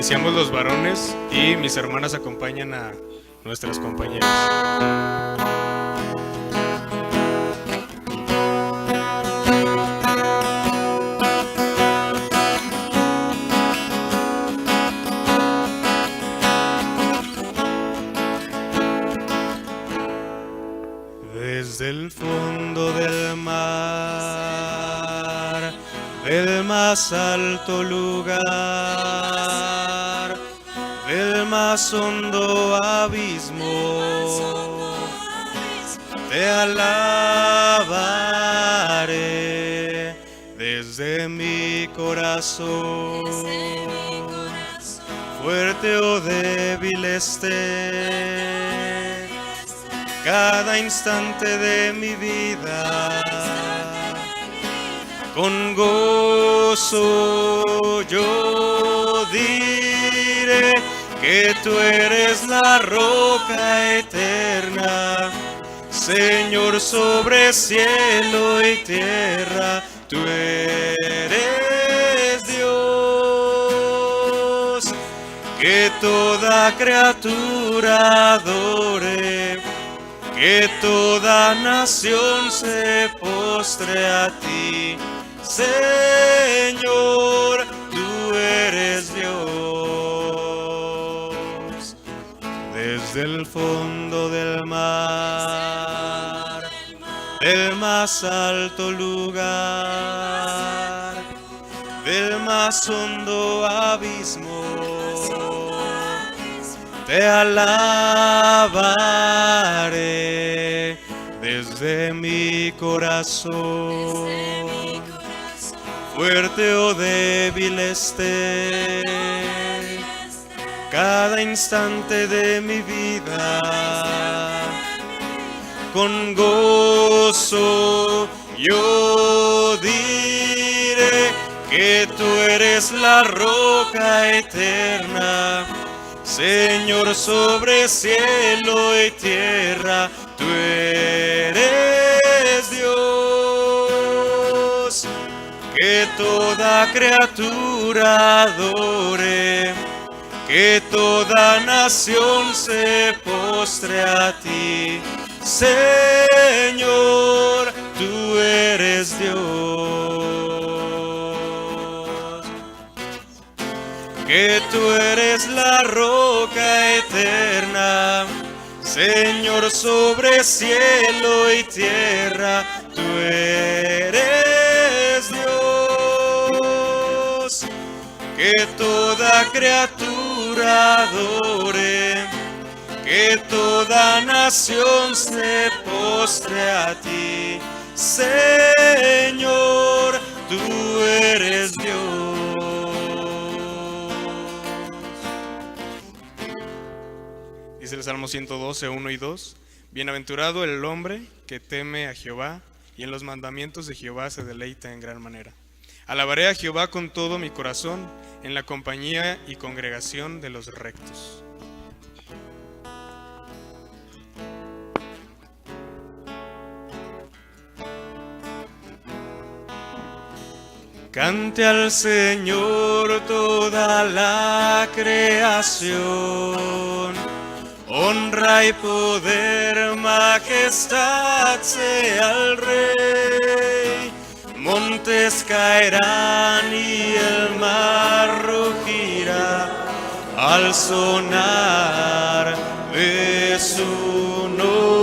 Iniciamos los varones y mis hermanas acompañan a nuestras compañeras. Desde el fondo del mar, del más alto lugar, del más hondo abismo, te alabaré desde mi corazón. Fuerte o débil esté, cada instante de mi vida, con gozo yo diré que tú eres la roca eterna, Señor sobre cielo y tierra, tú eres Dios, que toda criatura adore, que toda nación se postre a ti, Señor, tú eres Dios. Desde el fondo del mar, del más alto lugar, del más hondo abismo, te alabaré desde mi corazón. Fuerte o débil esté, cada instante de mi vida, con gozo yo diré que tú eres la roca eterna, Señor sobre cielo y tierra, tú eres Dios, que toda criatura adore, que toda nación se postre a ti, Señor, tú eres Dios. Que tú eres la roca eterna, Señor sobre cielo y tierra, tú eres Dios, que toda criatura adore, que toda nación se postre a ti, Señor, tú eres Dios. Dice el Salmo 112, 1 y 2. Bienaventurado el hombre que teme a Jehová, y en los mandamientos de Jehová se deleita en gran manera. Alabaré a Jehová con todo mi corazón, en la compañía y congregación de los rectos. Cante al Señor toda la creación, honra y poder, majestad sea al Rey. Montes caerán y el mar rugirá al sonar de su nombre.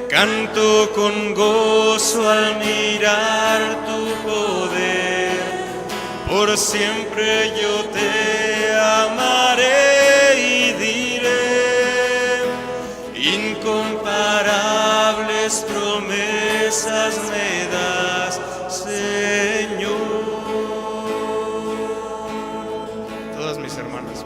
Canto con gozo al mirar tu poder, por siempre yo te amaré y diré, incomparables promesas me das, Señor. Todas mis hermanas.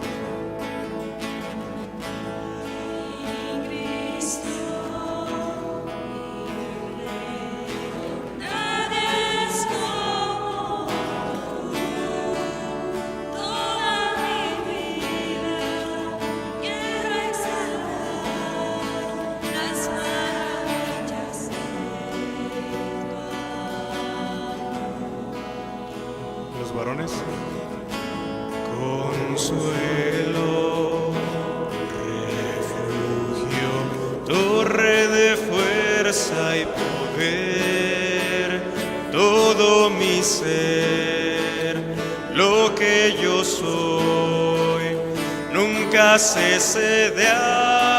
Varones. consuelo, refugio, torre de fuerza y poder, todo mi ser, lo que yo soy, nunca cese de adorar.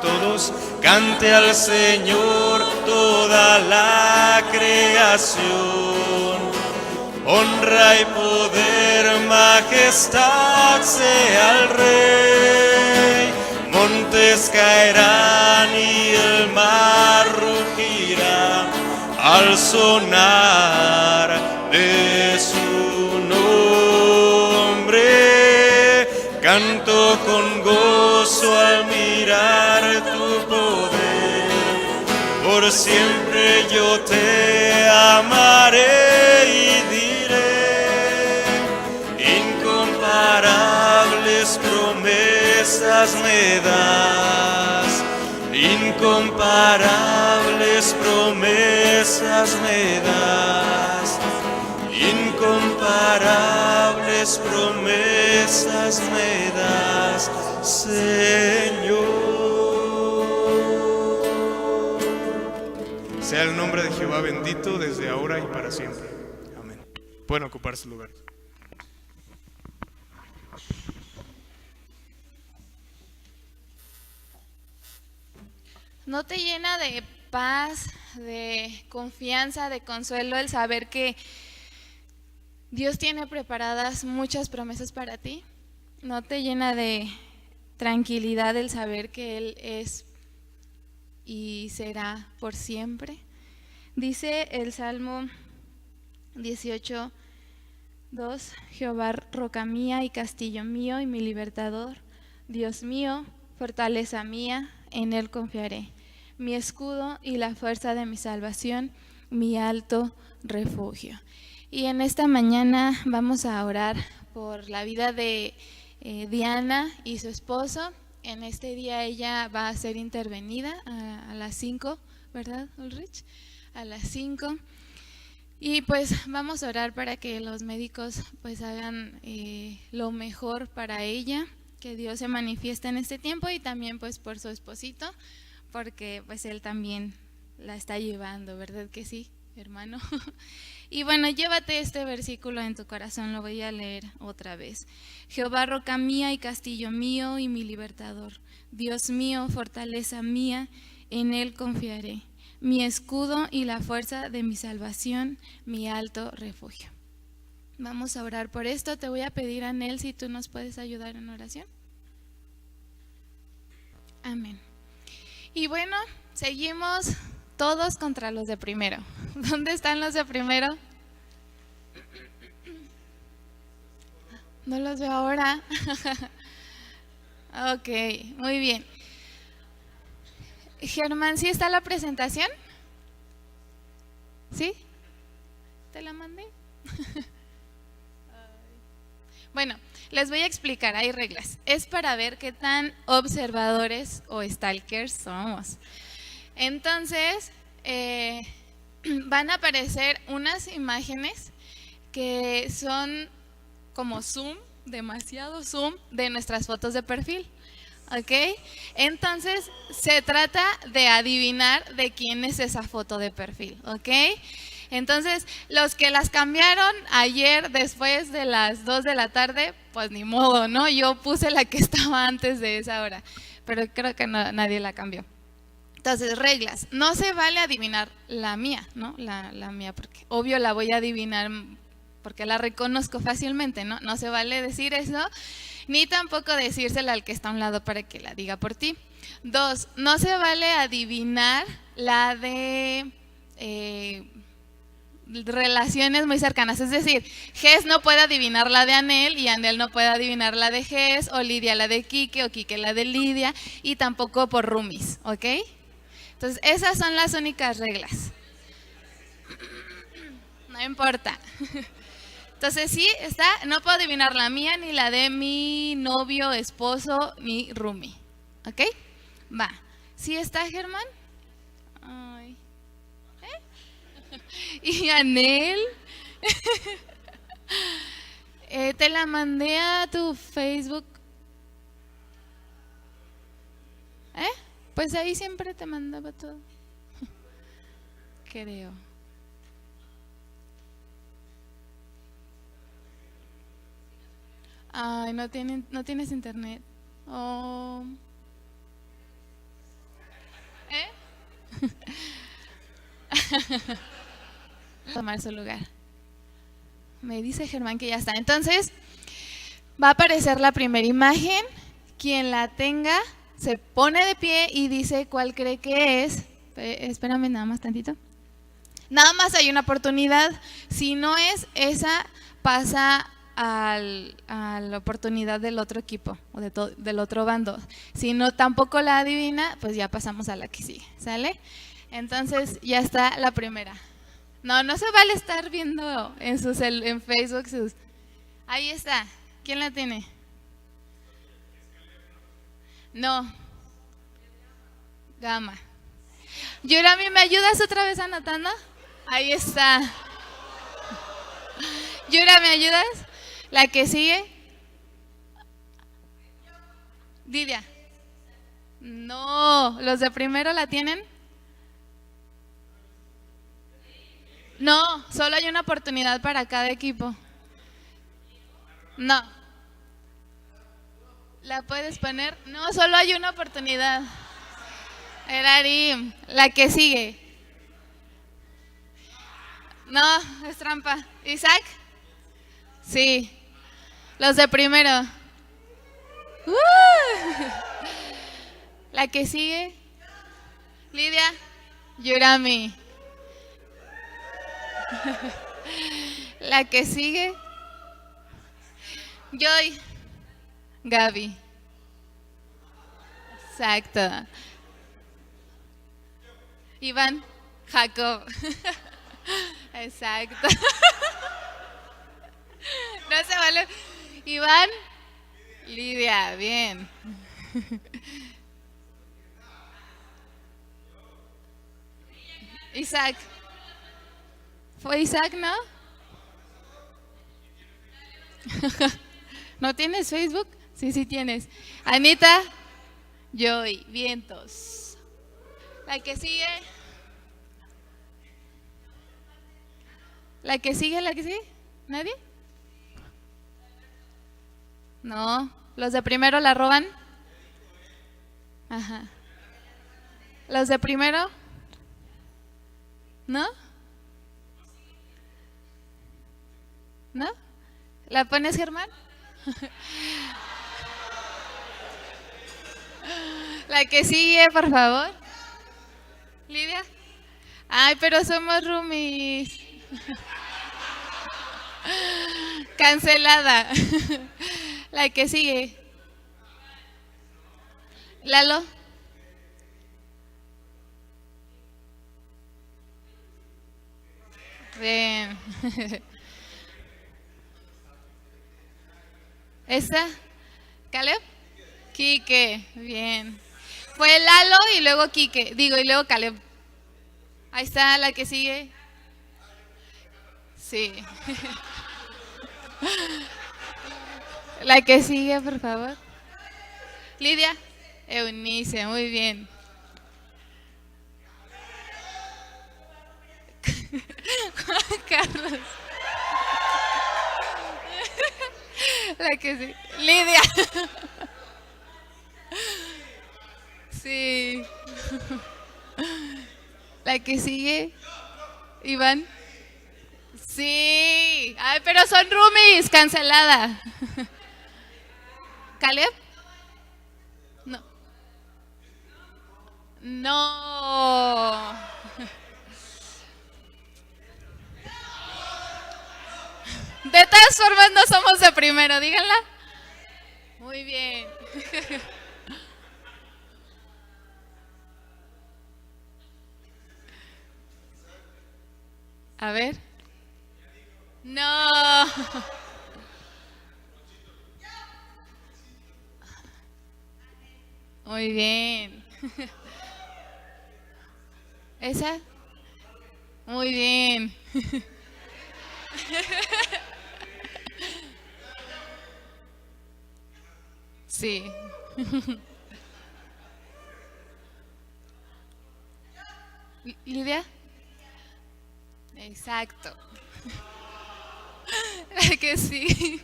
Todos cante al Señor toda la creación, honra y poder, majestad sea al Rey. Montes caerán y el mar rugirá al sonar de su nombre. Canto con gozo al mirar tu poder, por siempre yo te amaré y diré, incomparables promesas me das, incomparables promesas me das, incomparables promesas me das, Señor. Sea el nombre de Jehová bendito desde ahora y para siempre. Amén. Pueden ocupar su lugar. ¿No te llena de paz, de confianza, de consuelo el saber que Dios tiene preparadas muchas promesas para ti? ¿No te llena de tranquilidad el saber que Él es y será por siempre? Dice el Salmo 18:2: Jehová, roca mía y castillo mío y mi libertador, Dios mío, fortaleza mía, en Él confiaré, mi escudo y la fuerza de mi salvación, mi alto refugio. Y en esta mañana vamos a orar por la vida de Diana y su esposo. En este día ella va a ser intervenida a las 5, ¿verdad, Ulrich? A las 5. Y pues vamos a orar para que los médicos pues hagan lo mejor para ella, que Dios se manifieste en este tiempo, y también pues por su esposito, porque pues él también la está llevando, ¿verdad que sí, hermano? Y bueno, llévate este versículo en tu corazón, lo voy a leer otra vez. Jehová, roca mía y castillo mío y mi libertador, Dios mío, fortaleza mía, en Él confiaré, mi escudo y la fuerza de mi salvación, mi alto refugio. Vamos a orar por esto. Te voy a pedir, Anel, si tú nos puedes ayudar en oración. Amén. Y bueno, seguimos todos contra los de primero. ¿Dónde están los de primero? No los veo ahora. Ok, muy bien. Germán, ¿sí está la presentación? ¿Sí? ¿Te la mandé? Bueno, les voy a explicar, hay reglas. Es para ver qué tan observadores o stalkers somos. Entonces, van a aparecer unas imágenes que son como zoom, demasiado zoom, de nuestras fotos de perfil. ¿Ok? Entonces, se trata de adivinar de quién es esa foto de perfil. ¿Ok? Entonces, los que las cambiaron ayer después de las 2 de la tarde, pues ni modo, ¿no? Yo puse la que estaba antes de esa hora, pero creo que no, nadie la cambió. Entonces, reglas. No se vale adivinar la mía, ¿no? La mía, porque obvio la voy a adivinar porque la reconozco fácilmente, ¿no? No se vale decir eso, ni tampoco decírsela al que está a un lado para que la diga por ti. 2, no se vale adivinar la de relaciones muy cercanas, es decir, Ges no puede adivinar la de Anel y Anel no puede adivinar la de Ges, o Lidia la de Quique o Quique la de Lidia, y tampoco por roomies, ¿ok? Entonces esas son las únicas reglas. No importa. Entonces sí, está, no puedo adivinar la mía, ni la de mi novio, esposo, ni roomie, ¿ok? Va. ¿Sí está, Germán? Ay. ¿Y Anel? Te la mandé a tu Facebook. Pues ahí siempre te mandaba todo. Creo. Ay, no tienes internet. Oh. Tomar su lugar. Me dice Germán que ya está. Entonces, va a aparecer la primera imagen. Quien la tenga se pone de pie y dice cuál cree que es. Espérame nada más tantito. Nada más hay una oportunidad. Si no es esa, pasa a la oportunidad del otro equipo o del otro bando. Si no tampoco la adivina, pues ya pasamos a la que sigue. ¿Sale? Entonces ya está la primera. No se vale estar viendo en Facebook. Ahí está. ¿Quién la tiene? No. Gama. Yurami, ¿me ayudas otra vez anotando? Ahí está. Yura, ¿me ayudas? La que sigue. Didia. No, ¿los de primero la tienen? No, solo hay una oportunidad para cada equipo. No. ¿La puedes poner? No, solo hay una oportunidad. Erarim, la que sigue. No, es trampa. ¿Isaac? Sí. Los de primero. La que sigue. Lidia. Yurami. La que sigue. Joy. Gaby. Exacto. Iván. Jacob. Exacto. No se vale. Iván. Lidia, bien. Isaac. ¿Fue Isaac, no? ¿No tienes Facebook? Sí tienes. Anita. Joy. Vientos. La que sigue. ¿La que sigue? ¿Nadie? No. ¿Los de primero la roban? Ajá. ¿Los de primero? ¿No? ¿No? ¿La pones, Germán? La que sigue, por favor. Lidia. Ay, pero somos roomies. Cancelada. La que sigue. Lalo. Bien. ¿Esta? ¿Caleb? Quique. Bien. Fue Lalo y luego Quique. Y luego Caleb. Ahí está la que sigue. Sí. La que sigue, por favor. Lidia. Eunice, muy bien. Juan Carlos. La que sigue. Lidia. Sí. La que sigue. Iván. Sí. Ay, pero son roomies. Cancelada. ¿Caleb? No. No. De todas formas no somos de primero, díganla. Muy bien. A ver. No. Muy bien. ¿Esa? Muy bien. Sí. ¿Lidia? Exacto. Que sí.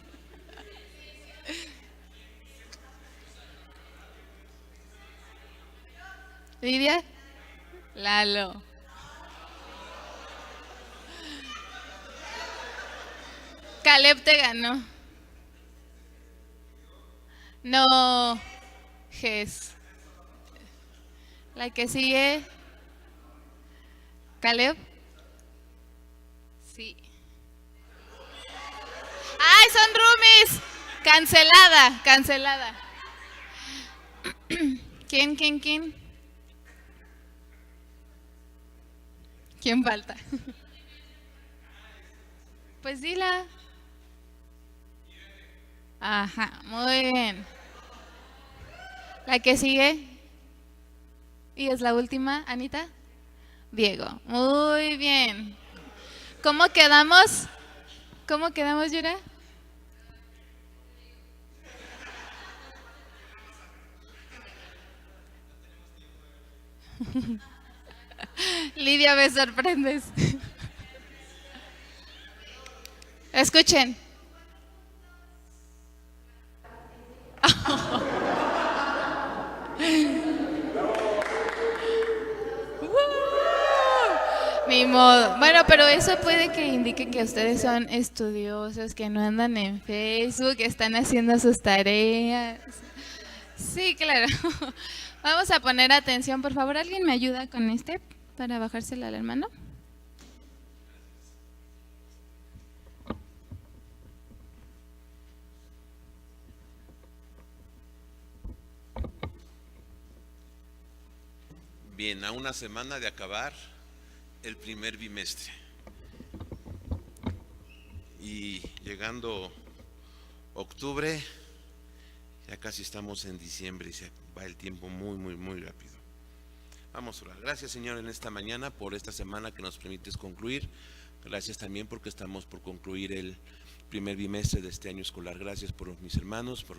¿Lidia? Lalo. Caleb te ganó. No, Ges. La que sigue. Caleb. Sí. ¡Ay, son roomies! Cancelada, cancelada. ¿Quién? ¿Quién falta? Pues dila. Ajá, muy bien. La que sigue. Y es la última, Anita. Diego. Muy bien. ¿Cómo quedamos? ¿Cómo quedamos, Yura? Lidia, me sorprendes. Escuchen. Ni modo. Bueno, pero eso puede que indique que ustedes son estudiosos, que no andan en Facebook, que están haciendo sus tareas. Sí, claro. Vamos a poner atención, por favor. ¿Alguien me ayuda con este para bajársela al hermano? Bien, a una semana de acabar el primer bimestre y llegando octubre, ya casi estamos en diciembre y se va el tiempo muy rápido. Vamos a orar. Gracias, Señor, en esta mañana por esta semana que nos permites concluir. Gracias también porque estamos por concluir el primer bimestre de este año escolar. Gracias por mis hermanos, por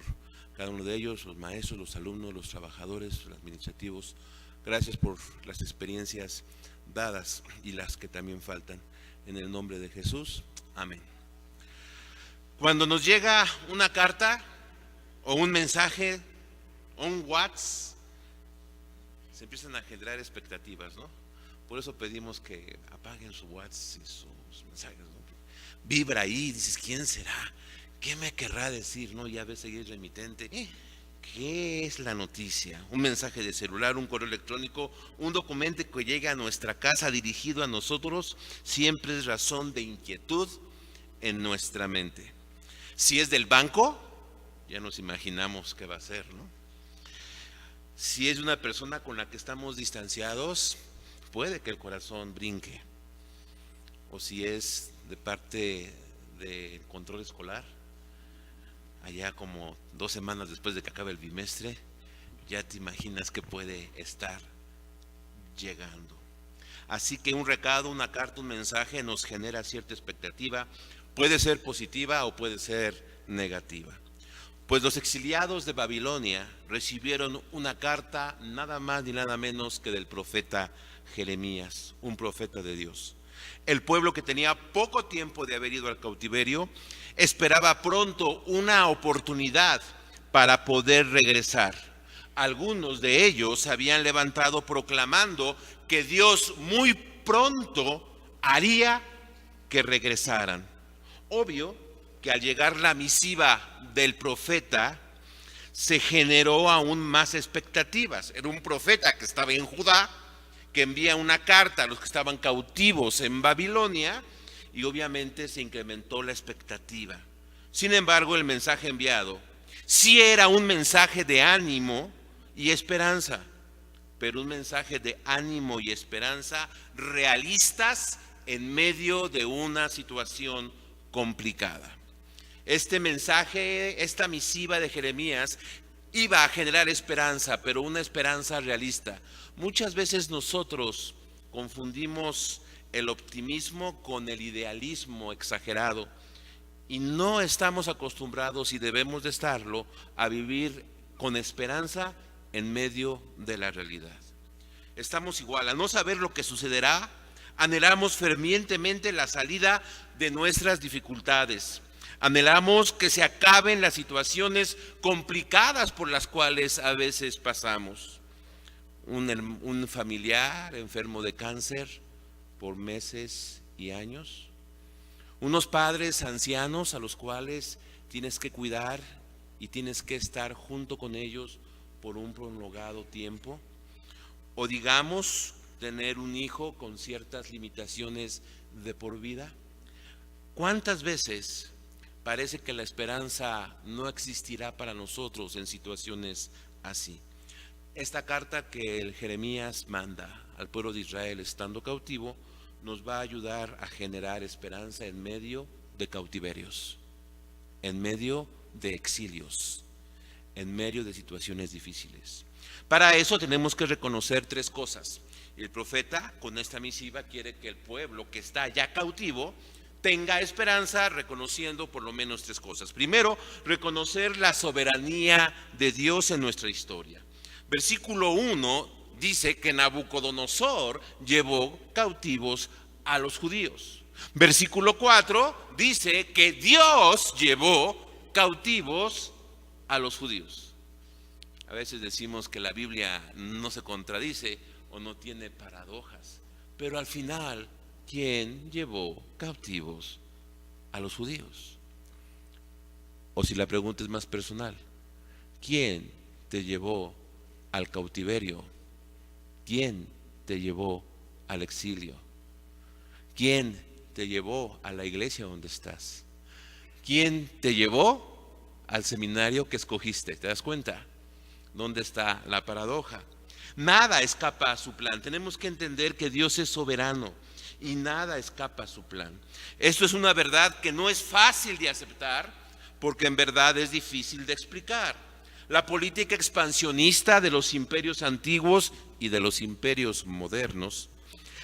cada uno de ellos, los maestros, los alumnos, los trabajadores, los administrativos. Gracias por las experiencias dadas y las que también faltan. En el nombre de Jesús, amén. Cuando nos llega una carta o un mensaje o un WhatsApp, se empiezan a generar expectativas, ¿no? Por eso pedimos que apaguen su WhatsApp y sus mensajes, ¿no? Vibra ahí, dices, ¿quién será? ¿Qué me querrá decir? ¿No? Ya ves ahí el remitente. ¿Qué es la noticia? Un mensaje de celular, un correo electrónico, un documento que llega a nuestra casa dirigido a nosotros, siempre es razón de inquietud en nuestra mente. Si es del banco, ya nos imaginamos qué va a ser, ¿no? Si es de una persona con la que estamos distanciados, puede que el corazón brinque. O si es de parte del control escolar, allá como 2 semanas después de que acabe el bimestre, ya te imaginas que puede estar llegando. Así que un recado, una carta, un mensaje nos genera cierta expectativa, puede ser positiva o puede ser negativa. Pues los exiliados de Babilonia recibieron una carta nada más ni nada menos que del profeta Jeremías, un profeta de Dios. El pueblo, que tenía poco tiempo de haber ido al cautiverio, esperaba pronto una oportunidad para poder regresar. Algunos de ellos se habían levantado proclamando que Dios muy pronto haría que regresaran. Obvio que al llegar la misiva del profeta se generó aún más expectativas. Era un profeta que estaba en Judá, que envía una carta a los que estaban cautivos en Babilonia, y obviamente se incrementó la expectativa. Sin embargo, el mensaje enviado sí era un mensaje de ánimo y esperanza, pero un mensaje de ánimo y esperanza realistas en medio de una situación complicada. Este mensaje, esta misiva de Jeremías, iba a generar esperanza, pero una esperanza realista. Muchas veces nosotros confundimos el optimismo con el idealismo exagerado. Y no estamos acostumbrados, y debemos de estarlo, a vivir con esperanza en medio de la realidad. Estamos igual, a no saber lo que sucederá, anhelamos fervientemente la salida de nuestras dificultades. Anhelamos que se acaben las situaciones complicadas por las cuales a veces pasamos. Un familiar enfermo de cáncer por meses y años. Unos padres ancianos a los cuales tienes que cuidar y tienes que estar junto con ellos por un prolongado tiempo. O digamos, tener un hijo con ciertas limitaciones de por vida. ¿Cuántas veces parece que la esperanza no existirá para nosotros en situaciones así? Esta carta que el Jeremías manda al pueblo de Israel estando cautivo nos va a ayudar a generar esperanza en medio de cautiverios, en medio de exilios, en medio de situaciones difíciles. Para eso tenemos que reconocer tres cosas. El profeta con esta misiva quiere que el pueblo que está ya cautivo tenga esperanza, reconociendo por lo menos tres cosas. Primero, reconocer la soberanía de Dios en nuestra historia. Versículo 1 dice que Nabucodonosor llevó cautivos a los judíos. Versículo 4 dice que Dios llevó cautivos a los judíos. A veces decimos que la Biblia no se contradice o no tiene paradojas, pero al final, ¿quién llevó cautivos a los judíos? O si la pregunta es más personal, ¿quién te llevó al cautiverio? ¿Quién te llevó al exilio? ¿Quién te llevó a la iglesia donde estás? ¿Quién te llevó al seminario que escogiste? ¿Te das cuenta? ¿Dónde está la paradoja? Nada escapa a su plan. Tenemos que entender que Dios es soberano y nada escapa a su plan. Esto es una verdad que no es fácil de aceptar, porque en verdad es difícil de explicar. La política expansionista de los imperios antiguos y de los imperios modernos,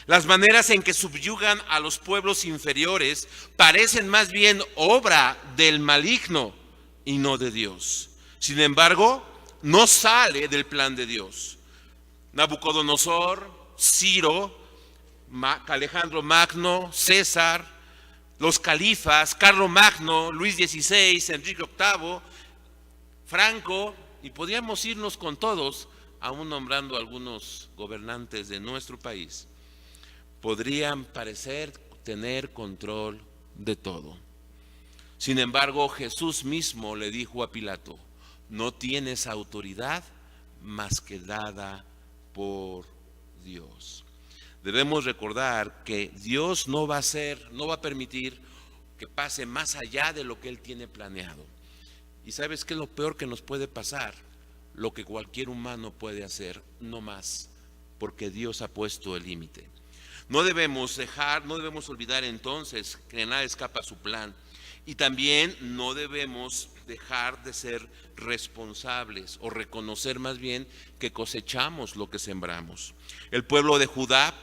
las maneras en que subyugan a los pueblos inferiores, parecen más bien obra del maligno y no de Dios. Sin embargo, no sale del plan de Dios. Nabucodonosor, Ciro, Alejandro Magno, César, los califas, Carlos Magno, Luis XVI, Enrique VIII, Franco, y podríamos irnos con todos, aún nombrando algunos gobernantes de nuestro país, podrían parecer tener control de todo. Sin embargo, Jesús mismo le dijo a Pilato: no tienes autoridad más que dada por Dios. Debemos recordar que Dios no va a permitir que pase más allá de lo que Él tiene planeado. ¿Y sabes qué es lo peor que nos puede pasar? Lo que cualquier humano puede hacer, no más, porque Dios ha puesto el límite. No debemos olvidar entonces que nada escapa a su plan. Y también no debemos dejar de ser responsables, o reconocer más bien que cosechamos lo que sembramos. El pueblo de Judá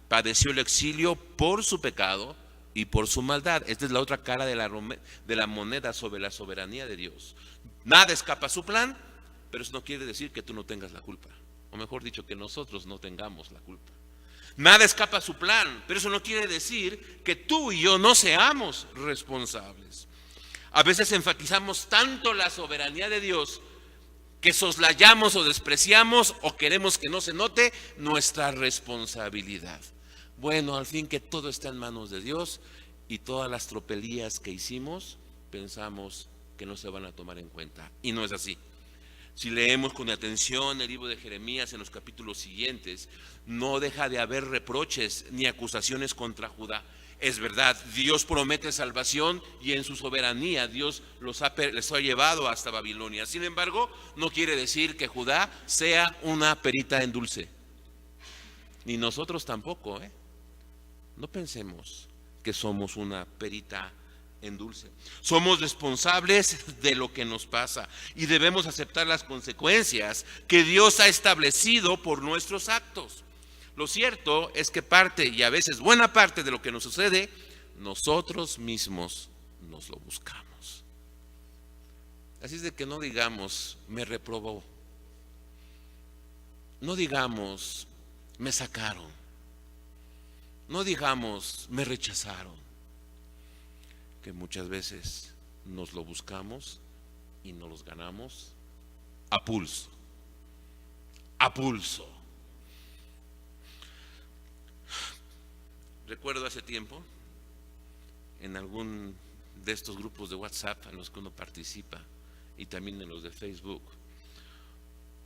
padeció el exilio por su pecado y por su maldad. Esta es la otra cara de la moneda sobre la soberanía de Dios. Nada escapa a su plan, pero eso no quiere decir que tú no tengas la culpa, o mejor dicho, que nosotros no tengamos la culpa. Nada escapa a su plan, pero eso no quiere decir que tú y yo no seamos responsables. A veces enfatizamos tanto la soberanía de Dios que soslayamos o despreciamos o queremos que no se note nuestra responsabilidad. Bueno, al fin que todo está en manos de Dios, y todas las tropelías que hicimos pensamos que no se van a tomar en cuenta, y no es así. Si leemos con atención el libro de Jeremías en los capítulos siguientes, no deja de haber reproches ni acusaciones contra Judá. Es verdad, Dios promete salvación y en su soberanía Dios les ha llevado hasta Babilonia. Sin embargo, no quiere decir que Judá sea una perita en dulce. Ni nosotros tampoco, No pensemos que somos una perita en dulce. Somos responsables de lo que nos pasa y debemos aceptar las consecuencias que Dios ha establecido por nuestros actos. Lo cierto es que parte, y a veces buena parte de lo que nos sucede, nosotros mismos nos lo buscamos. Así es de que no digamos, me reprobó. No digamos, me sacaron. No digamos, me rechazaron. Que muchas veces nos lo buscamos y nos los ganamos a pulso. A pulso. Recuerdo hace tiempo, en algún de estos grupos de WhatsApp en los que uno participa y también en los de Facebook,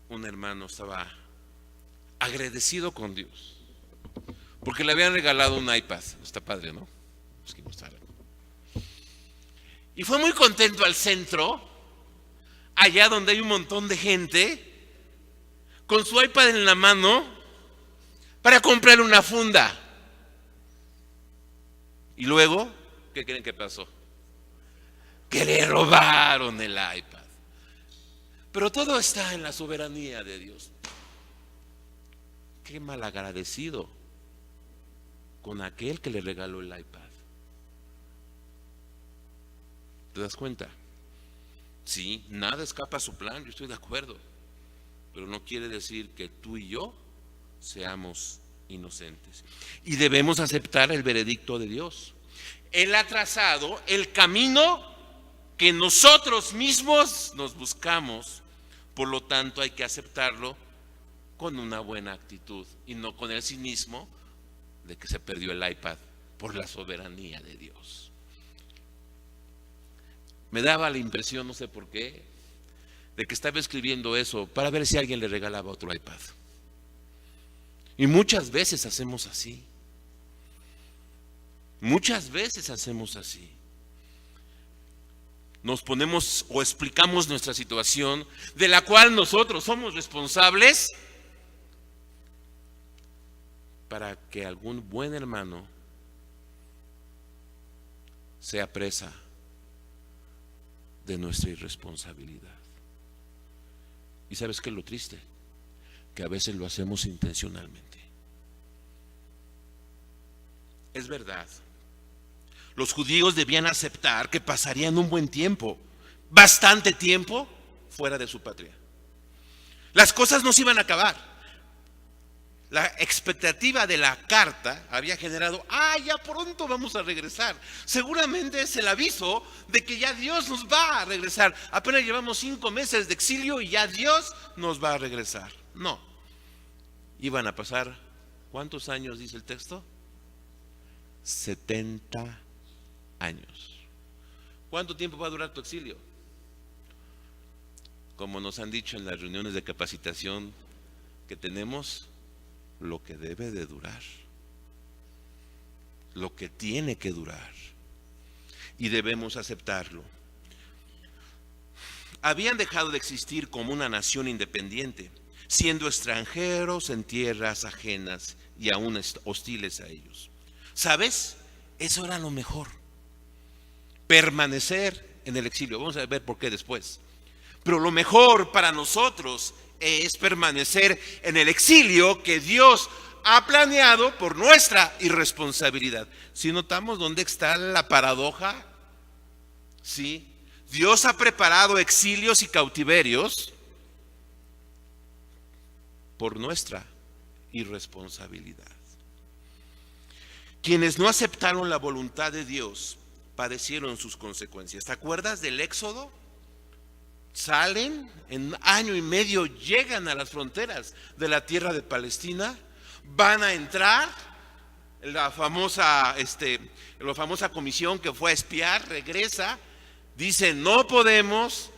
un hermano estaba agradecido con Dios porque le habían regalado un iPad. Está padre, ¿no? Es que y fue muy contento al centro, allá donde hay un montón de gente, con su iPad en la mano, para comprar una funda. Y luego, ¿qué creen que pasó? Que le robaron el iPad. Pero todo está en la soberanía de Dios. Qué malagradecido con aquel que le regaló el iPad. ¿Te das cuenta? Sí, nada escapa a su plan, yo estoy de acuerdo. Pero no quiere decir que tú y yo seamos inocentes. Y debemos aceptar el veredicto de Dios. Él ha trazado el camino que nosotros mismos nos buscamos. Por lo tanto, hay que aceptarlo con una buena actitud y no con el cinismo de que se perdió el iPad por la soberanía de Dios. Me daba la impresión, no sé por qué, de que estaba escribiendo eso para ver si alguien le regalaba otro iPad. Y muchas veces hacemos así. Muchas veces hacemos así. Nos ponemos o explicamos nuestra situación de la cual nosotros somos responsables para que algún buen hermano sea presa de nuestra irresponsabilidad. ¿Y sabes qué es lo triste? Que a veces lo hacemos intencionalmente. Es verdad. Los judíos debían aceptar que pasarían un buen tiempo, bastante tiempo, fuera de su patria. Las cosas no se iban a acabar. La expectativa de la carta había generado, ya pronto vamos a regresar. Seguramente es el aviso de que ya Dios nos va a regresar. Apenas llevamos 5 meses de exilio y ya Dios nos va a regresar. No. Iban a pasar, ¿cuántos años dice el texto? 70 años. ¿Cuánto tiempo va a durar tu exilio? Como nos han dicho en las reuniones de capacitación que tenemos, lo que debe de durar, lo que tiene que durar, y debemos aceptarlo. Habían dejado de existir como una nación independiente, siendo extranjeros en tierras ajenas y aún hostiles a ellos. ¿Sabes? Eso era lo mejor. Permanecer en el exilio. Vamos a ver por qué después. Pero lo mejor para nosotros es permanecer en el exilio que Dios ha planeado por nuestra irresponsabilidad. Si notamos dónde está la paradoja, ¿sí? Dios ha preparado exilios y cautiverios por nuestra irresponsabilidad. Quienes no aceptaron la voluntad de Dios padecieron sus consecuencias. ¿Te acuerdas del Éxodo? Salen, en 1 año y medio llegan a las fronteras de la tierra de Palestina, van a entrar, la famosa comisión que fue a espiar regresa, dicen no podemos,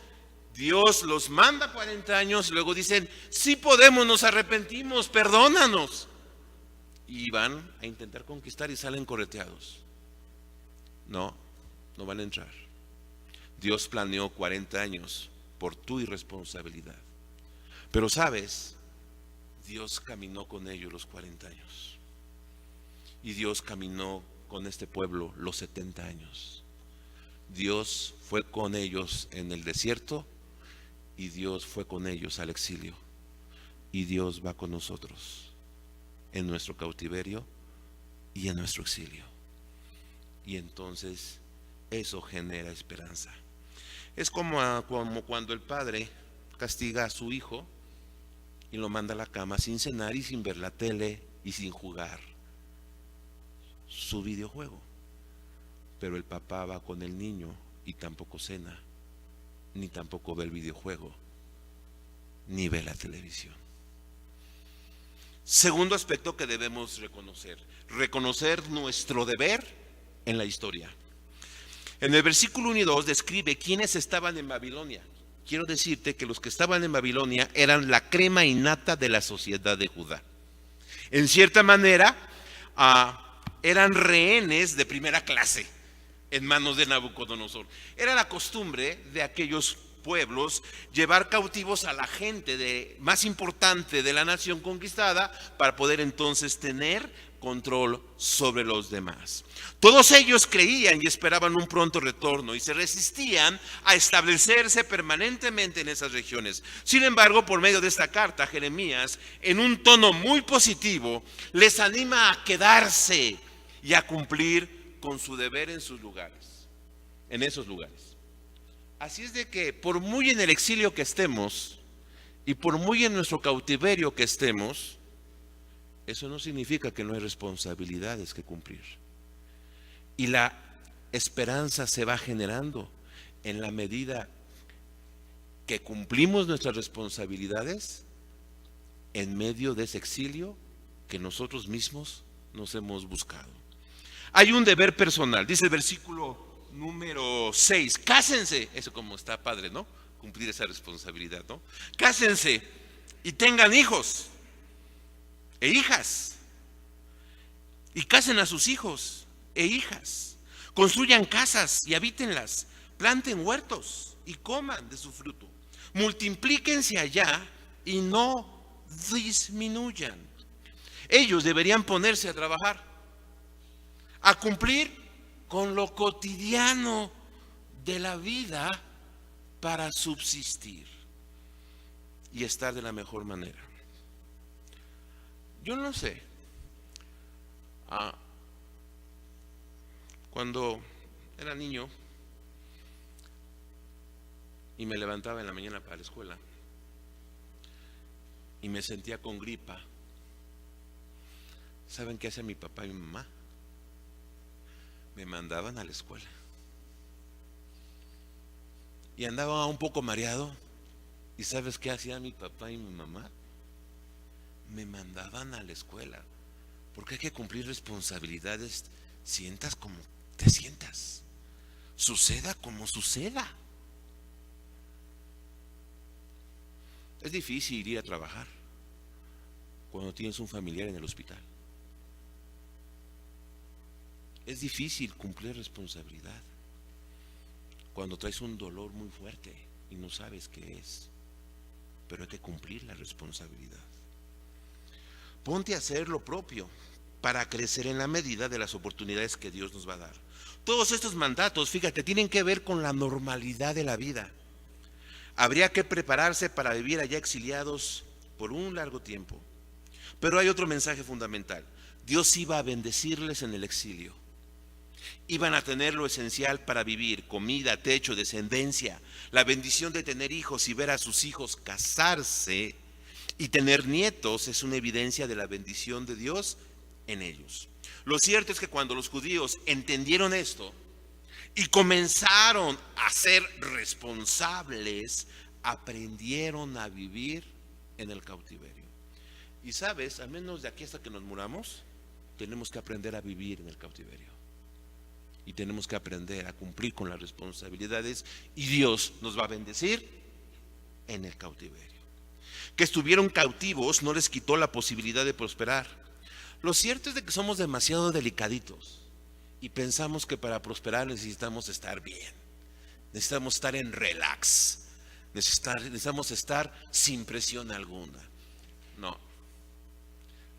Dios los manda 40 años, luego dicen sí podemos, nos arrepentimos, perdónanos, y van a intentar conquistar y salen correteados. No van a entrar. Dios planeó 40 años por tu irresponsabilidad. Pero sabes, Dios caminó con ellos los 40 años. Y Dios caminó con este pueblo los 70 años. Dios fue con ellos en el desierto y Dios fue con ellos al exilio. Y Dios va con nosotros en nuestro cautiverio y en nuestro exilio. Y entonces eso genera esperanza. Es como cuando el padre castiga a su hijo y lo manda a la cama sin cenar y sin ver la tele y sin jugar su videojuego. Pero el papá va con el niño y tampoco cena, ni tampoco ve el videojuego, ni ve la televisión. Segundo aspecto que debemos reconocer nuestro deber en la historia. En el versículo 1 y 2 describe quiénes estaban en Babilonia. Quiero decirte que los que estaban en Babilonia eran la crema innata de la sociedad de Judá. En cierta manera, eran rehenes de primera clase en manos de Nabucodonosor. Era la costumbre de aquellos pueblos llevar cautivos a la gente más importante de la nación conquistada para poder entonces tener control sobre los demás. Todos ellos creían y esperaban un pronto retorno y se resistían a establecerse permanentemente en esas regiones. Sin embargo, por medio de esta carta, Jeremías, en un tono muy positivo, les anima a quedarse y a cumplir con su deber en sus lugares, en esos lugares. Así es de que por muy en el exilio que estemos y por muy en nuestro cautiverio que estemos, eso no significa que no hay responsabilidades que cumplir. Y la esperanza se va generando en la medida que cumplimos nuestras responsabilidades en medio de ese exilio que nosotros mismos nos hemos buscado. Hay un deber personal, dice el versículo número 6, cásense, eso como está padre, ¿no? Cumplir esa responsabilidad, ¿no? Cásense y tengan hijos e hijas, y casen a sus hijos e hijas, construyan casas y habítenlas, planten huertos y coman de su fruto, multiplíquense allá y no disminuyan. Ellos deberían ponerse a trabajar, a cumplir con lo cotidiano de la vida para subsistir y estar de la mejor manera. Yo no sé, cuando era niño y me levantaba en la mañana para la escuela y me sentía con gripa, ¿saben qué hacía mi papá y mi mamá? Me mandaban a la escuela y andaba un poco mareado. ¿Y sabes qué hacían mi papá y mi mamá? Me mandaban a la escuela, porque hay que cumplir responsabilidades, sientas como te sientas, suceda como suceda. Es difícil ir a trabajar cuando tienes un familiar en el hospital. Es difícil cumplir responsabilidad cuando traes un dolor muy fuerte y no sabes qué es, pero hay que cumplir la responsabilidad. Ponte a hacer lo propio para crecer en la medida de las oportunidades que Dios nos va a dar. Todos estos mandatos, fíjate, tienen que ver con la normalidad de la vida. Habría que prepararse para vivir allá exiliados por un largo tiempo. Pero hay otro mensaje fundamental. Dios iba a bendecirles en el exilio. Iban a tener lo esencial para vivir: comida, techo, descendencia, la bendición de tener hijos y ver a sus hijos casarse y tener nietos es una evidencia de la bendición de Dios en ellos. Lo cierto es que cuando los judíos entendieron esto y comenzaron a ser responsables, aprendieron a vivir en el cautiverio. Y sabes, al menos de aquí hasta que nos muramos, tenemos que aprender a vivir en el cautiverio. Y tenemos que aprender a cumplir con las responsabilidades, y Dios nos va a bendecir en el cautiverio. Que estuvieron cautivos no les quitó la posibilidad de prosperar. Lo cierto es de que somos demasiado delicaditos y pensamos que para prosperar necesitamos estar bien, necesitamos estar en relax, necesitamos estar sin presión alguna. No.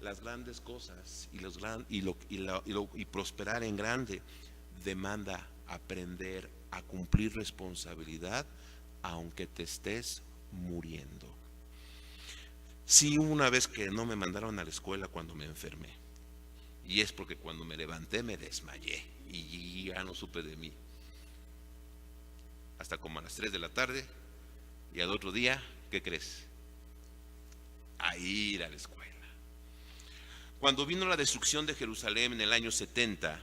Las grandes cosas y prosperar en grande demanda aprender a cumplir responsabilidad aunque te estés muriendo. Sí, hubo una vez que no me mandaron a la escuela cuando me enfermé. Y es porque cuando me levanté me desmayé y ya no supe de mí. Hasta como a las 3 de la tarde y al otro día, ¿qué crees? A ir a la escuela. Cuando vino la destrucción de Jerusalén en el año 70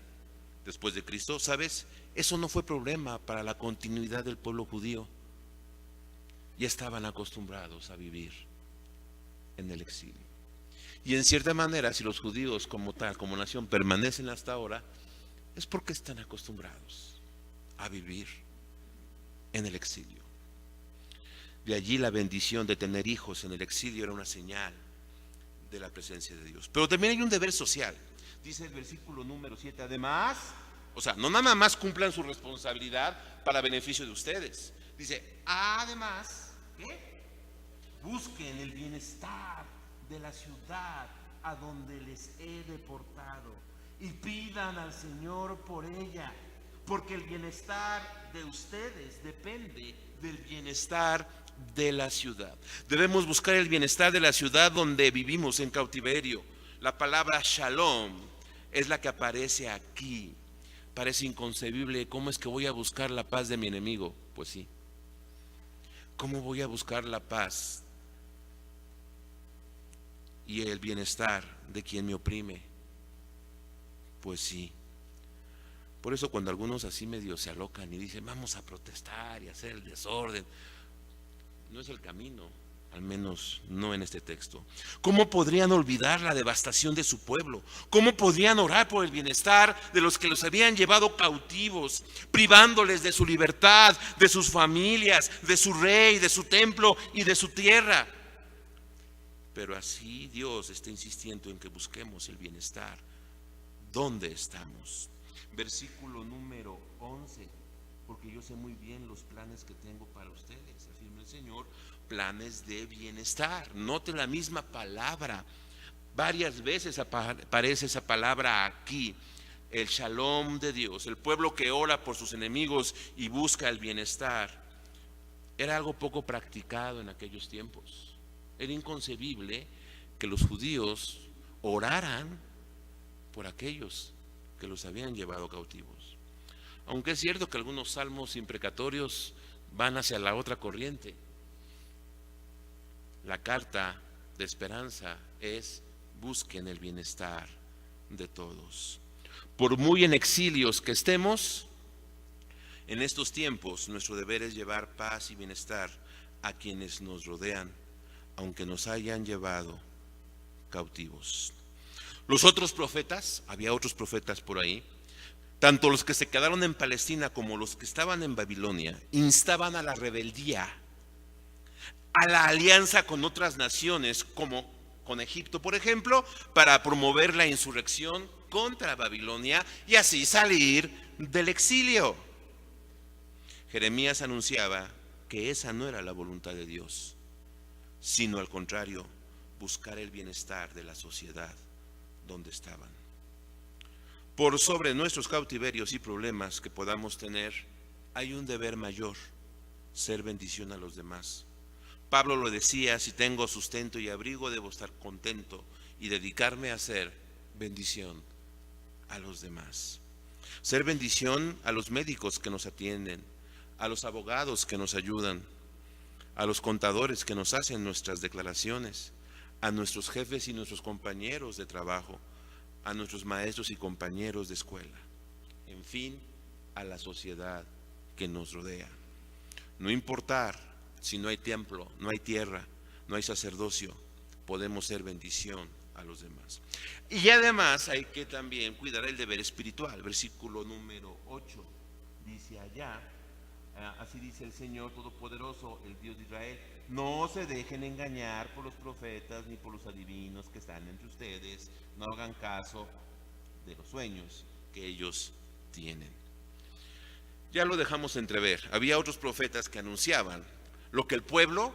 después de Cristo, ¿sabes? Eso no fue problema para la continuidad del pueblo judío. Ya estaban acostumbrados a vivir en el exilio. Y en cierta manera, si los judíos como tal, como nación, permanecen hasta ahora, es porque están acostumbrados a vivir en el exilio. De allí la bendición de tener hijos en el exilio era una señal de la presencia de Dios. Pero también hay un deber social. Dice el versículo número 7, además, o sea, no nada más cumplan su responsabilidad para beneficio de ustedes. Dice, además, ¿qué? Busquen el bienestar de la ciudad a donde les he deportado y pidan al Señor por ella, porque el bienestar de ustedes depende del bienestar de la ciudad. Debemos buscar el bienestar de la ciudad donde vivimos en cautiverio. La palabra shalom es la que aparece aquí. Parece inconcebible. ¿Cómo es que voy a buscar la paz de mi enemigo? Pues sí. ¿Cómo voy a buscar la paz y el bienestar de quien me oprime? Pues sí. Por eso cuando algunos así medio se alocan y dicen vamos a protestar y hacer el desorden, no es el camino, al menos no en este texto. ¿Cómo podrían olvidar la devastación de su pueblo? ¿Cómo podrían orar por el bienestar de los que los habían llevado cautivos, privándoles de su libertad, de sus familias, de su rey, de su templo y de su tierra? Pero así Dios está insistiendo en que busquemos el bienestar. ¿Dónde estamos? Versículo número 11. Porque yo sé muy bien los planes que tengo para ustedes, afirma el Señor, planes de bienestar. Note la misma palabra. Varias veces aparece esa palabra aquí. El shalom de Dios, el pueblo que ora por sus enemigos y busca el bienestar. Era algo poco practicado en aquellos tiempos. Era inconcebible que los judíos oraran por aquellos que los habían llevado cautivos. Aunque es cierto que algunos salmos imprecatorios van hacia la otra corriente. La carta de esperanza es: busquen el bienestar de todos. Por muy en exilios que estemos, en estos tiempos nuestro deber es llevar paz y bienestar a quienes nos rodean, aunque nos hayan llevado cautivos. Los otros profetas, había otros profetas por ahí, tanto los que se quedaron en Palestina como los que estaban en Babilonia, instaban a la rebeldía, a la alianza con otras naciones, como con Egipto, por ejemplo, para promover la insurrección contra Babilonia y así salir del exilio. Jeremías anunciaba que esa no era la voluntad de Dios, sino al contrario, buscar el bienestar de la sociedad donde estaban. Por sobre nuestros cautiverios y problemas que podamos tener, hay un deber mayor: ser bendición a los demás. Pablo lo decía: si tengo sustento y abrigo, debo estar contento y dedicarme a ser bendición a los demás. Ser bendición a los médicos que nos atienden, a los abogados que nos ayudan, a los contadores que nos hacen nuestras declaraciones, a nuestros jefes y nuestros compañeros de trabajo, a nuestros maestros y compañeros de escuela, en fin, a la sociedad que nos rodea. No importar si no hay templo, no hay tierra, no hay sacerdocio, podemos ser bendición a los demás. Y además hay que también cuidar el deber espiritual. Versículo número 8 dice allá: así dice el Señor Todopoderoso, el Dios de Israel: no se dejen engañar por los profetas ni por los adivinos que están entre ustedes. No hagan caso de los sueños que ellos tienen. Ya lo dejamos entrever. Había otros profetas que anunciaban lo que el pueblo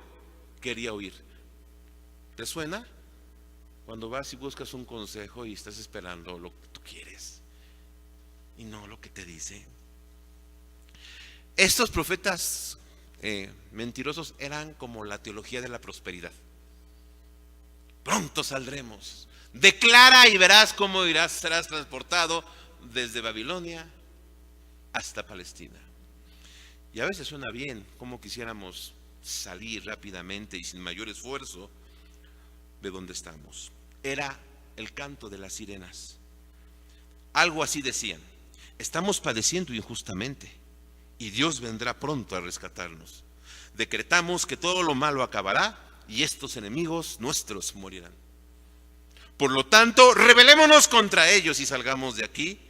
quería oír. ¿Te suena? Cuando vas y buscas un consejo y estás esperando lo que tú quieres y no lo que te dice. Estos profetas mentirosos eran como la teología de la prosperidad. pronto saldremos. Declara y verás cómo serás transportado desde Babilonia hasta Palestina. Y a veces suena bien, como quisiéramos salir rápidamente y sin mayor esfuerzo de donde estamos. Era el canto de las sirenas. Algo así decían: estamos padeciendo injustamente y Dios vendrá pronto a rescatarnos. Decretamos que todo lo malo acabará y estos enemigos nuestros morirán. Por lo tanto, rebelémonos contra ellos y salgamos de aquí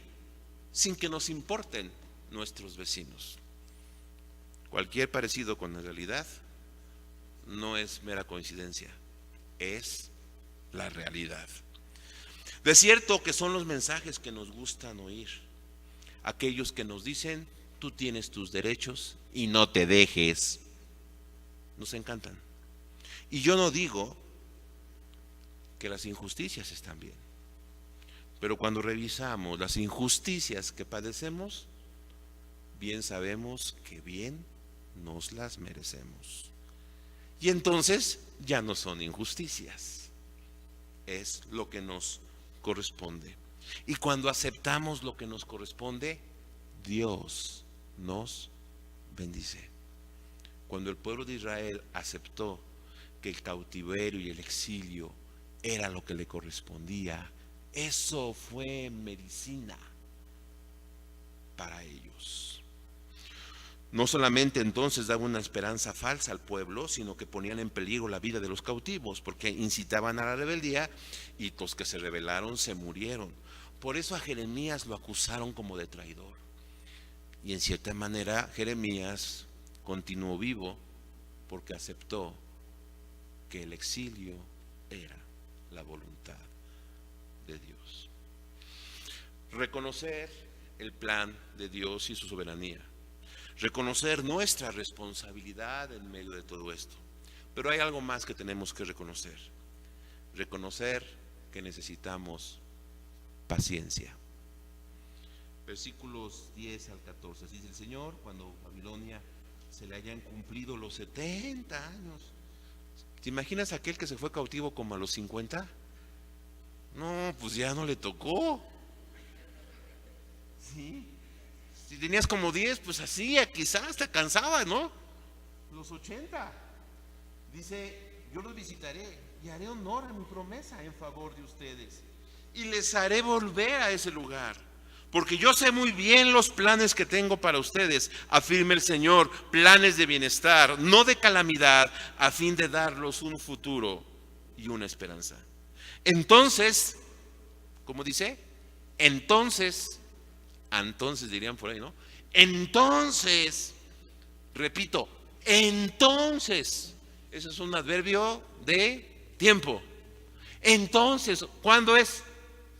sin que nos importen nuestros vecinos. Cualquier parecido con la realidad no es mera coincidencia, es la realidad. De cierto que son los mensajes que nos gustan oír, aquellos que nos dicen: tú tienes tus derechos y no te dejes. Nos encantan. Y yo no digo que las injusticias están bien, pero cuando revisamos las injusticias que padecemos, bien sabemos que bien nos las merecemos. Y entonces ya no son injusticias, es lo que nos corresponde. Y cuando aceptamos lo que nos corresponde, Dios nos bendice. Cuando el pueblo de Israel aceptó que el cautiverio y el exilio era lo que le correspondía, eso fue medicina para ellos. No solamente entonces daba una esperanza falsa al pueblo, sino que ponían en peligro la vida de los cautivos, porque incitaban a la rebeldía y los que se rebelaron se murieron. Por eso a Jeremías lo acusaron como de traidor. Y en cierta manera Jeremías continuó vivo porque aceptó que el exilio era la voluntad de Dios. Reconocer el plan de Dios y su soberanía. Reconocer nuestra responsabilidad en medio de todo esto. Pero hay algo más que tenemos que reconocer. Reconocer que necesitamos paciencia. Versículos 10 al 14. Dice el Señor: cuando Babilonia se le hayan cumplido los 70 años. ¿Te imaginas aquel que se fue cautivo como a los 50? No, pues ya no le tocó. ¿Sí? Si tenías como 10, pues así, quizás te cansaba, ¿no? Los 80. Dice: yo los visitaré y haré honor a mi promesa en favor de ustedes. Y les haré volver a ese lugar. Porque yo sé muy bien los planes que tengo para ustedes, afirma el Señor, planes de bienestar, no de calamidad, a fin de darlos un futuro y una esperanza. Entonces, ¿cómo dice? Entonces dirían por ahí, ¿no? Entonces, repito, entonces, eso es un adverbio de tiempo. Entonces, ¿cuándo es?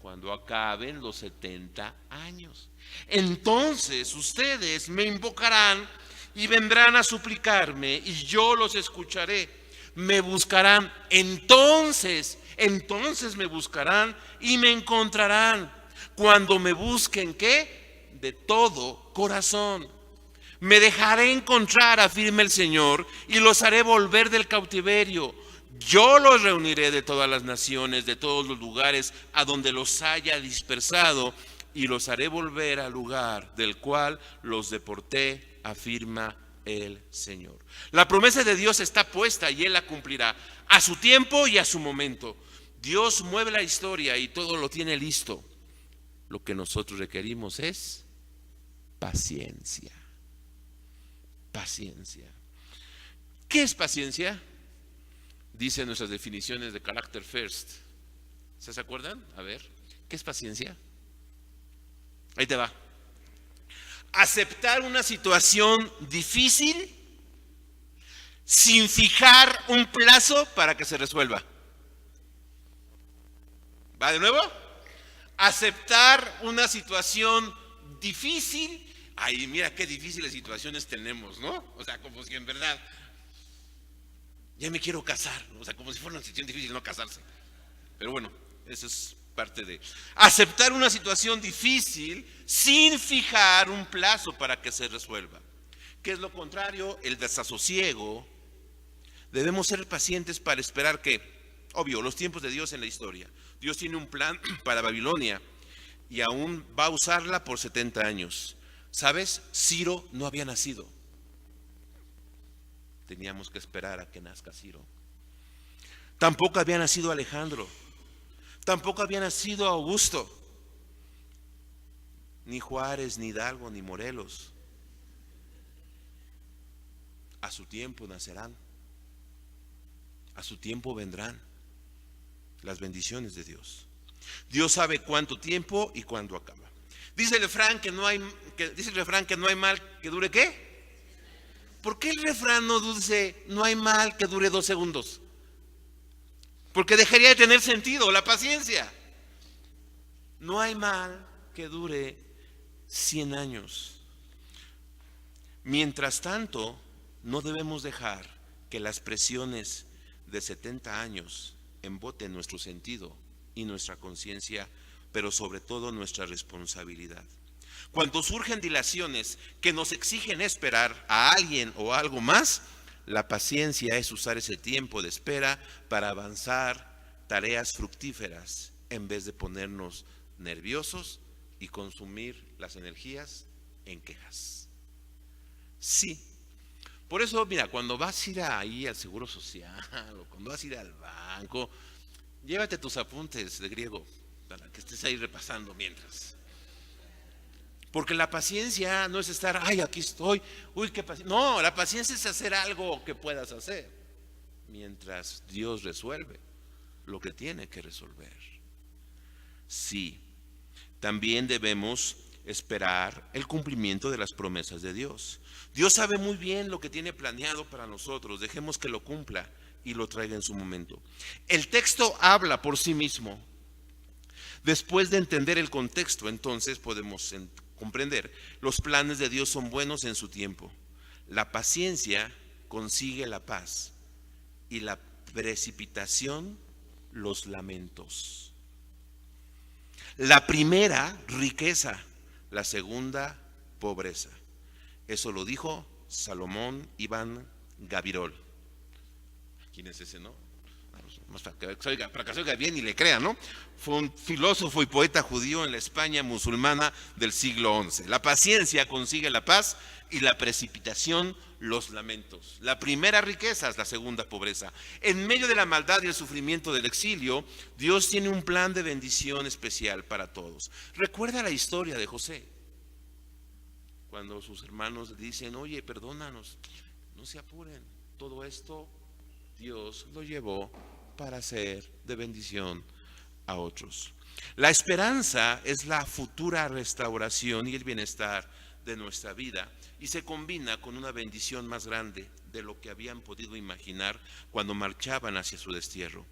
Cuando acaben los 70 años. Entonces ustedes me invocarán y vendrán a suplicarme y yo los escucharé. Me buscarán, entonces me buscarán y me encontrarán. Cuando me busquen, ¿qué? De todo corazón. Me dejaré encontrar, afirma el Señor, y los haré volver del cautiverio. Yo los reuniré de todas las naciones, de todos los lugares a donde los haya dispersado, y los haré volver al lugar del cual los deporté, afirma el Señor. La promesa de Dios está puesta y Él la cumplirá a su tiempo y a su momento. Dios mueve la historia y todo lo tiene listo. Lo que nosotros requerimos es paciencia. Paciencia. ¿Qué es paciencia? Dicen nuestras definiciones de Character First. ¿Se acuerdan? A ver, ¿qué es paciencia? Ahí te va. Aceptar una situación difícil sin fijar un plazo para que se resuelva. ¿Va de nuevo? Aceptar una situación difícil. Ay, mira qué difíciles situaciones tenemos, ¿no? O sea, como si en verdad ya me quiero casar, o sea, como si fuera una situación difícil no casarse. Pero bueno, eso es parte de aceptar una situación difícil sin fijar un plazo para que se resuelva. ¿Qué es lo contrario? El desasosiego. Debemos ser pacientes para esperar que Obvio, los tiempos de Dios en la historia. Dios tiene un plan para Babilonia y aún va a usarla por 70 años. ¿Sabes? Ciro no había nacido. Teníamos que esperar a que nazca Ciro. Tampoco había nacido Alejandro. Tampoco había nacido Augusto. Ni Juárez, ni Hidalgo, ni Morelos. A su tiempo nacerán. A su tiempo vendrán las bendiciones de Dios. Dios sabe cuánto tiempo y cuándo acaba. Dice el refrán que no hay mal que dure ¿qué? ¿Por qué el refrán no dice no hay mal que dure 2 segundos? Porque dejaría de tener sentido la paciencia. No hay mal que dure 100 años. Mientras tanto, no debemos dejar que las presiones de 70 años emboten nuestro sentido y nuestra conciencia, pero sobre todo nuestra responsabilidad. Cuando surgen dilaciones que nos exigen esperar a alguien o a algo más, la paciencia es usar ese tiempo de espera para avanzar tareas fructíferas en vez de ponernos nerviosos y consumir las energías en quejas. Sí. Por eso, mira, cuando vas a ir ahí al Seguro Social o cuando vas a ir al banco, llévate tus apuntes de griego para que estés ahí repasando mientras. Porque la paciencia no es estar, ay, aquí estoy, uy, qué paciencia. No, la paciencia es hacer algo que puedas hacer mientras Dios resuelve lo que tiene que resolver. Sí, también debemos esperar el cumplimiento de las promesas de Dios. Dios sabe muy bien lo que tiene planeado para nosotros. Dejemos que lo cumpla y lo traiga en su momento. El texto habla por sí mismo. Después de entender el contexto, entonces podemos comprender. Los planes de Dios son buenos en su tiempo. La paciencia consigue la paz y la precipitación los lamentos. La primera, riqueza. La segunda, pobreza. Eso lo dijo Salomón Iván Gavirol. ¿Quién es ese, no? Para que se oiga bien y le crean, ¿no? Fue un filósofo y poeta judío en la España musulmana del siglo XI. La paciencia consigue la paz y la precipitación los lamentos. La primera riqueza es la segunda pobreza. En medio de la maldad y el sufrimiento del exilio, Dios tiene un plan de bendición especial para todos. Recuerda la historia de José. Cuando sus hermanos le dicen, oye, perdónanos, no se apuren, todo esto Dios lo llevó para ser de bendición a otros. La esperanza es la futura restauración y el bienestar de nuestra vida y se combina con una bendición más grande de lo que habían podido imaginar cuando marchaban hacia su destierro.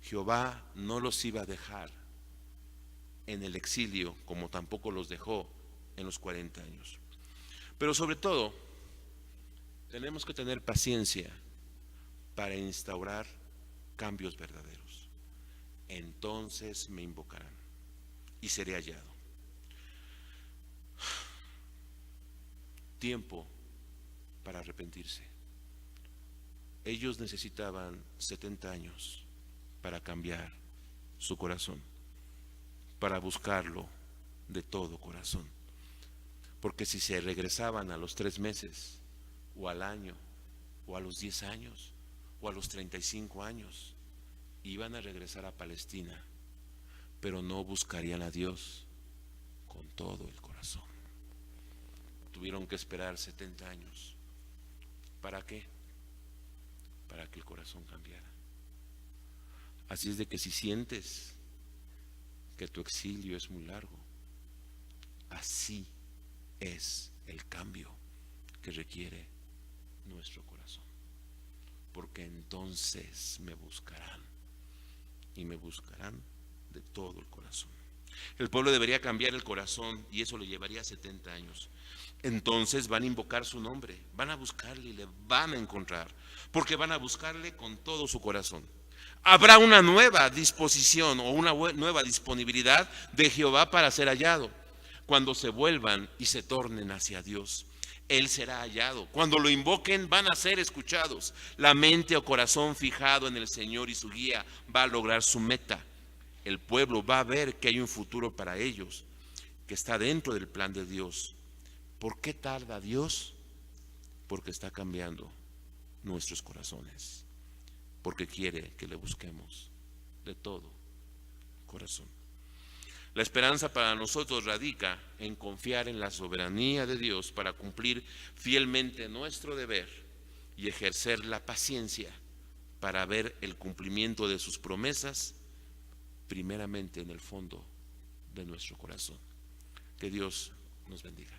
Jehová no los iba a dejar en el exilio como tampoco los dejó en los 40 años. Pero sobre todo, tenemos que tener paciencia para instaurar cambios verdaderos. Entonces me invocarán y seré hallado. Tiempo para arrepentirse. Ellos necesitaban 70 años para cambiar su corazón, para buscarlo de todo corazón. Porque si se regresaban a los 3 meses, o al año, o a los 10 años, o a los 35 años, iban a regresar a Palestina, pero no buscarían a Dios con todo el corazón. Tuvieron que esperar 70 años. ¿Para qué? Para que el corazón cambiara. Así es de que si sientes que tu exilio es muy largo, así es el cambio que requiere nuestro corazón. Porque entonces me buscarán y me buscarán de todo el corazón. El pueblo debería cambiar el corazón y eso le llevaría 70 años. Entonces van a invocar su nombre, van a buscarle y le van a encontrar, porque van a buscarle con todo su corazón. Habrá una nueva disposición o una nueva disponibilidad de Jehová para ser hallado cuando se vuelvan y se tornen hacia Dios. Él será hallado. Cuando lo invoquen van a ser escuchados. La mente o corazón fijado en el Señor y su guía va a lograr su meta. El pueblo va a ver que hay un futuro para ellos, que está dentro del plan de Dios. ¿Por qué tarda Dios? Porque está cambiando nuestros corazones, porque quiere que le busquemos de todo corazón. La esperanza para nosotros radica en confiar en la soberanía de Dios para cumplir fielmente nuestro deber y ejercer la paciencia para ver el cumplimiento de sus promesas, primeramente en el fondo de nuestro corazón. Que Dios nos bendiga.